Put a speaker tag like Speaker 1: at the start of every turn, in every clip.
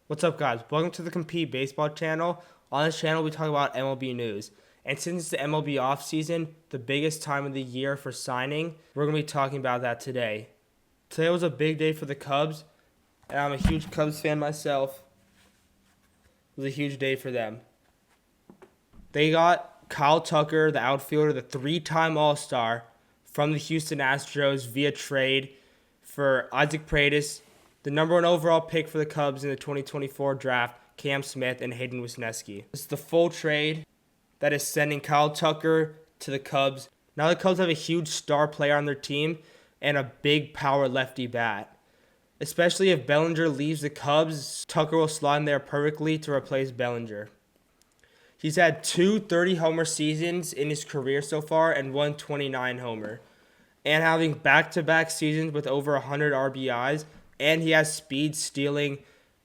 Speaker 1: What's up, guys? Welcome to the Compete Baseball channel. On this channel, we talk about MLB news. And since it's the MLB offseason, the biggest time of the year for signing, we're going to be talking about that today. Today was a big day for the Cubs, and I'm a huge Cubs fan myself. It was a huge day for them. They got Kyle Tucker, the outfielder, the three-time All-Star, from the Houston Astros via trade for Isaac Paredes, the number one overall pick for the Cubs in the 2024 draft, Cam Smith, and Hayden Wesneski. This is the full trade that is sending Kyle Tucker to the Cubs. Now the Cubs have a huge star player on their team and a big power lefty bat. Especially if Bellinger leaves the Cubs, Tucker will slot in there perfectly to replace Bellinger. He's had two 30-homer seasons in his career so far and one 29-homer. And having back-to-back seasons with over 100 RBIs, and he has speed, stealing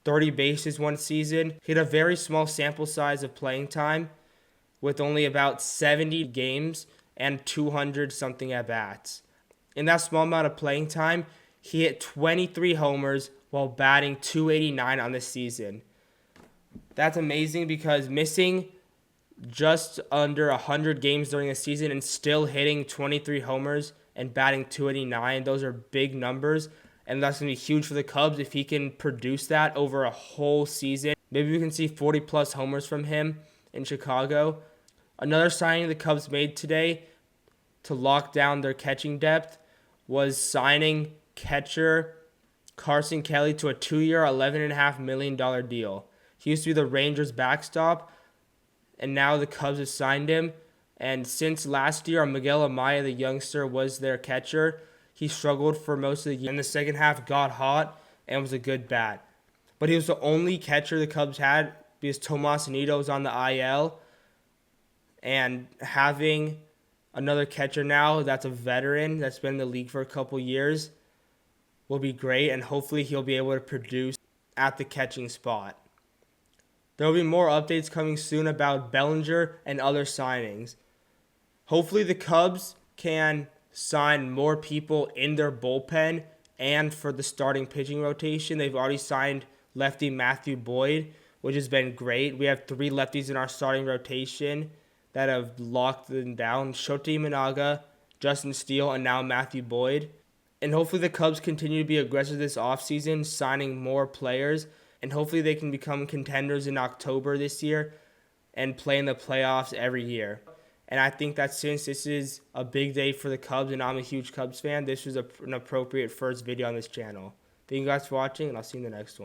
Speaker 1: 30 bases one season. He had a very small sample size of playing time with only about 70 games and 200-something at-bats. In that small amount of playing time, he hit 23 homers while batting .289 on this season. That's amazing because missing just under 100 games during the season and still hitting 23 homers and batting .289, those are big numbers. And that's going to be huge for the Cubs if he can produce that over a whole season. Maybe we can see 40-plus homers from him in Chicago. Another signing the Cubs made today to lock down their catching depth was signing catcher Carson Kelly to a 2-year, $11.5 million deal. He used to be the Rangers' backstop, and now the Cubs have signed him. And since last year, Miguel Amaya, the youngster, was their catcher, he struggled for most of the year. In the second half, got hot and was a good bat. But he was the only catcher the Cubs had because Tomas Nido was on the IL. And having another catcher now that's a veteran that's been in the league for a couple years will be great. And hopefully he'll be able to produce at the catching spot. There will be more updates coming soon about Bellinger and other signings. Hopefully the Cubs can sign more people in their bullpen and for the starting pitching rotation. They've already signed lefty Matthew Boyd, which has been great. We have 3 lefties in our starting rotation that have locked them down: Shota Imanaga, Justin Steele, and now Matthew Boyd. And hopefully the Cubs continue to be aggressive this offseason, signing more players, and hopefully they can become contenders in October this year and play in the playoffs every year. And I think that since this is a big day for the Cubs and I'm a huge Cubs fan, this was an appropriate first video on this channel. Thank you guys for watching, and I'll see you in the next one.